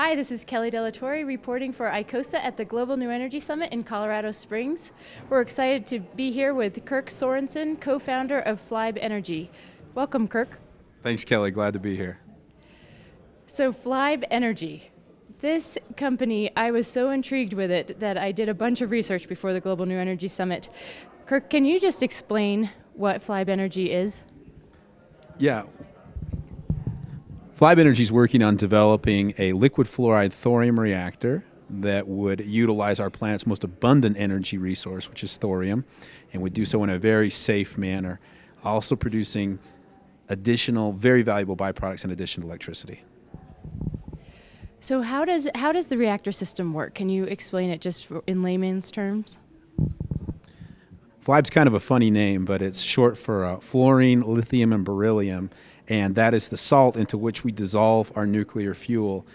Hi, this is Kelly Delatorre reporting for ICOSA at the Global New Energy Summit in Colorado Springs. We're excited to be here with Kirk Sorensen, co-founder of VEnergy. Welcome, Kirk. Thanks, Kelly. Glad to be here. So VEnergy, this company, I was so intrigued with it that I did a bunch of research before the Global New Energy Summit. Kirk, can you just explain what VEnergy is? Yeah. VEnergy is working on developing a liquid fluoride thorium reactor that would utilize our planet's most abundant energy resource, which is thorium, and would do so in a very safe manner, also producing additional, very valuable byproducts in addition to electricity. So how does the reactor system work? Can you explain it just in layman's terms? FLIB's kind of a funny name, but it's short for fluorine, lithium, and beryllium, and that is the salt into which we dissolve our nuclear fuel.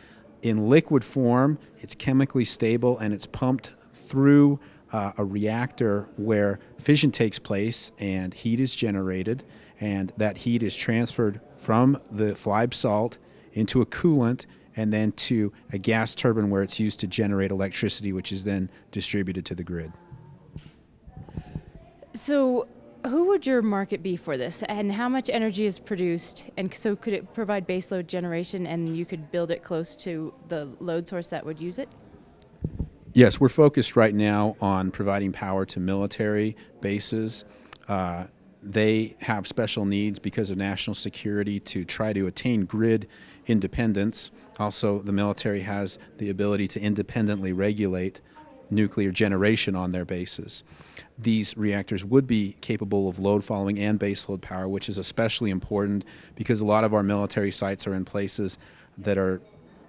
In liquid form, it's chemically stable, and it's pumped through a reactor where fission takes place and heat is generated, and that heat is transferred from the FLIB salt into a coolant and then to a gas turbine where it's used to generate electricity, which is then distributed to the grid. So who would your market be for this, and how much energy is produced, and so could it provide baseload generation and you could build it close to the load source that would use it? Yes, we're focused right now on providing power to military bases. They have special needs because of national security to try to attain grid independence. Also, the military has the ability to independently regulate nuclear generation on their bases. These reactors would be capable of load following and baseload power, which is especially important because a lot of our military sites are in places that are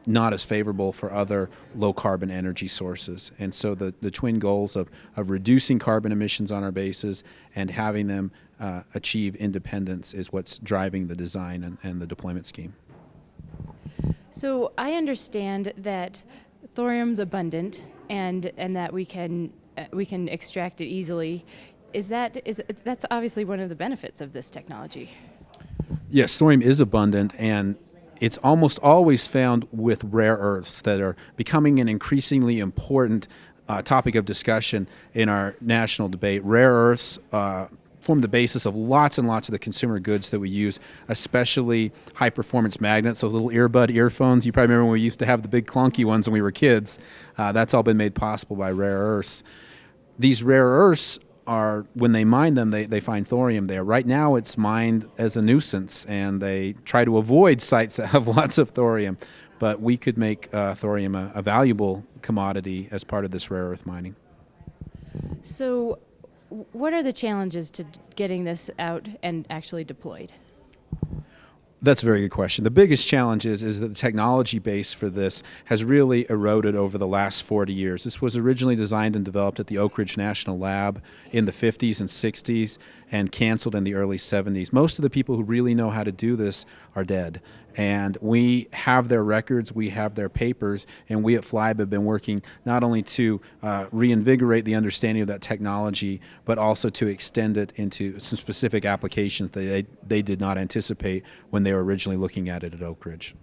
not as favorable for other low carbon energy sources. And so the twin goals of reducing carbon emissions on our bases and having them achieve independence is what's driving the design and the deployment scheme. So I understand that thorium's abundant and that we can extract it easily. That's obviously one of the benefits of this technology. Yes, thorium is abundant, and it's almost always found with rare earths that are becoming an increasingly important topic of discussion in our national debate. Rare earths form the basis of lots and lots of the consumer goods that we use, especially high-performance magnets, those little earphones. You probably remember when we used to have the big clunky ones when we were kids. That's all been made possible by rare earths. These rare earths are, when they mine them, they find thorium there. Right now it's mined as a nuisance, and they try to avoid sites that have lots of thorium. But we could make thorium a valuable commodity as part of this rare earth mining. So what are the challenges to getting this out and actually deployed? That's a very good question. The biggest challenge is that the technology base for this has really eroded over the last 40 years. This was originally designed and developed at the Oak Ridge National Lab in the 50s and 60s and canceled in the early 70s. Most of the people who really know how to do this are dead. And we have their records, we have their papers, and we at FLIB have been working not only to reinvigorate the understanding of that technology, but also to extend it into some specific applications that they did not anticipate when they were originally looking at it at Oak Ridge.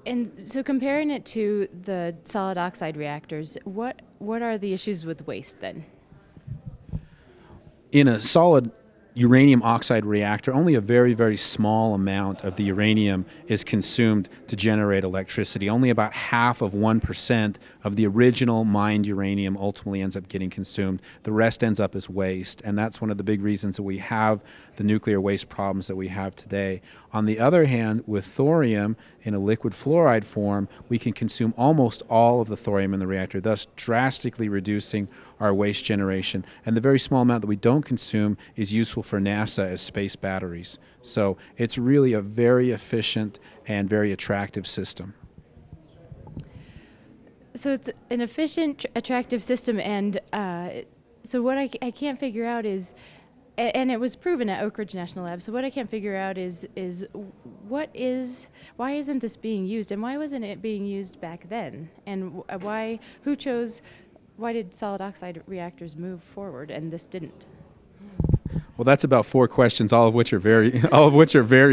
And so comparing it to the solid oxide reactors, what are the issues with waste then? In a solid uranium oxide reactor, only a very, very small amount of the uranium is consumed to generate electricity. Only about half of 1% of the original mined uranium ultimately ends up getting consumed. The rest ends up as waste, and that's one of the big reasons that we have the nuclear waste problems that we have today. On the other hand, with thorium in a liquid fluoride form, we can consume almost all of the thorium in the reactor, thus drastically reducing our waste generation. And the very small amount that we don't consume is useful for NASA as space batteries. So it's really a very efficient and very attractive system. So it's an efficient, attractive system, and so what I can't figure out is, and it was proven at Oak Ridge National Lab, so what I can't figure out is why isn't this being used, and why wasn't it being used back then? And why did solid oxide reactors move forward and this didn't? Well, that's about 4 questions, all of which are very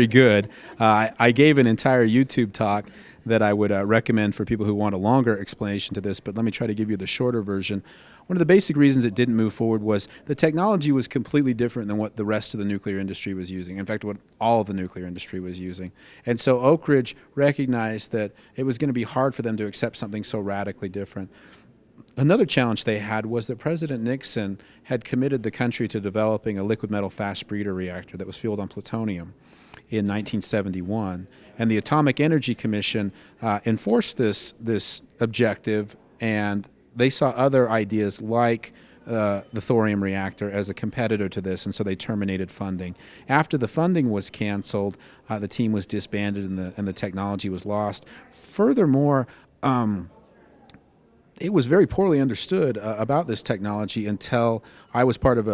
good. I gave an entire YouTube talk that I would recommend for people who want a longer explanation to this, but let me try to give you the shorter version. One of the basic reasons it didn't move forward was the technology was completely different than what the rest of the nuclear industry was using. In fact, what all of the nuclear industry was using. And so Oak Ridge recognized that it was going to be hard for them to accept something so radically different. Another challenge they had was that President Nixon had committed the country to developing a liquid metal fast breeder reactor that was fueled on plutonium in 1971. And the Atomic Energy Commission enforced this objective, and they saw other ideas like the thorium reactor as a competitor to this, and so they terminated funding. After the funding was canceled, the team was disbanded and the technology was lost. Furthermore, it was very poorly understood about this technology until I was part of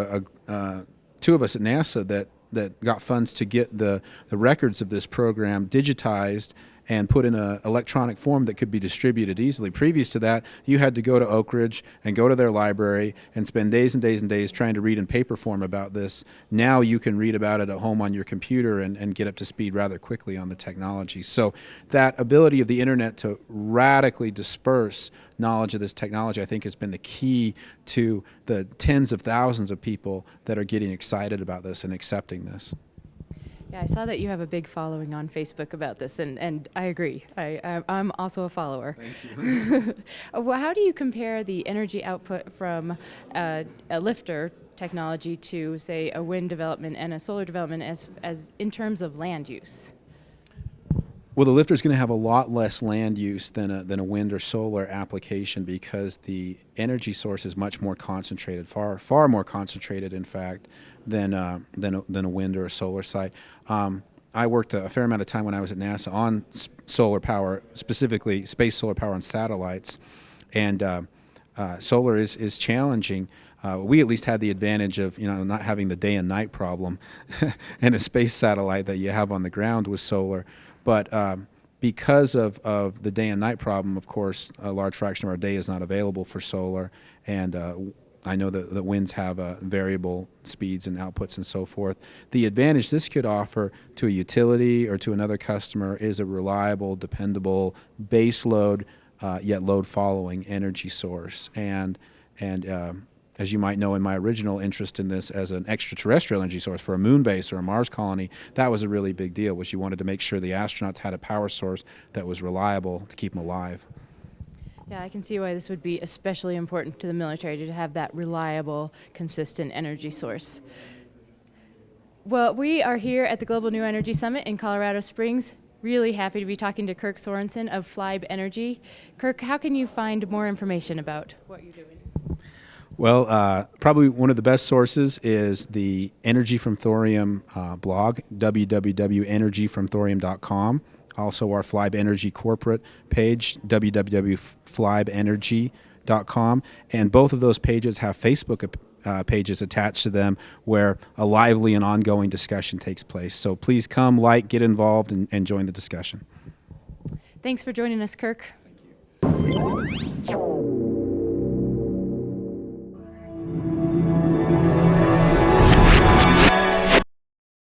two of us at NASA that got funds to get the records of this program digitized and put in an electronic form that could be distributed easily. Previous to that, you had to go to Oak Ridge and go to their library and spend days and days and days trying to read in paper form about this. Now you can read about it at home on your computer and get up to speed rather quickly on the technology. So that ability of the internet to radically disperse knowledge of this technology, I think, has been the key to the tens of thousands of people that are getting excited about this and accepting this. Yeah, I saw that you have a big following on Facebook about this, and I agree. I'm also a follower. Thank you. Well, how do you compare the energy output from a lifter technology to, say, a wind development and a solar development as in terms of land use? Well, the lifter is going to have a lot less land use than a wind or solar application because the energy source is much more concentrated, far more concentrated, in fact, than a wind or a solar site. I worked a fair amount of time when I was at NASA on solar power, specifically space solar power on satellites, and solar is challenging. We at least had the advantage of not having the day and night problem in a space satellite that you have on the ground with solar. But because of the day and night problem, of course, a large fraction of our day is not available for solar, and I know that the winds have variable speeds and outputs and so forth. The advantage this could offer to a utility or to another customer is a reliable, dependable, base load, yet load following energy source. And as you might know, in my original interest in this as an extraterrestrial energy source for a moon base or a Mars colony, that was a really big deal, was you wanted to make sure the astronauts had a power source that was reliable to keep them alive. Yeah, I can see why this would be especially important to the military to have that reliable, consistent energy source. Well, we are here at the Global New Energy Summit in Colorado Springs. Really happy to be talking to Kirk Sorensen of VEnergy. Kirk, how can you find more information about what you're doing? Well, probably one of the best sources is the Energy from Thorium blog, www.energyfromthorium.com. Also our VEnergy corporate page, www.VEnergy.com. And both of those pages have Facebook pages attached to them where a lively and ongoing discussion takes place. So please come, get involved, and join the discussion. Thanks for joining us, Kirk. Thank you.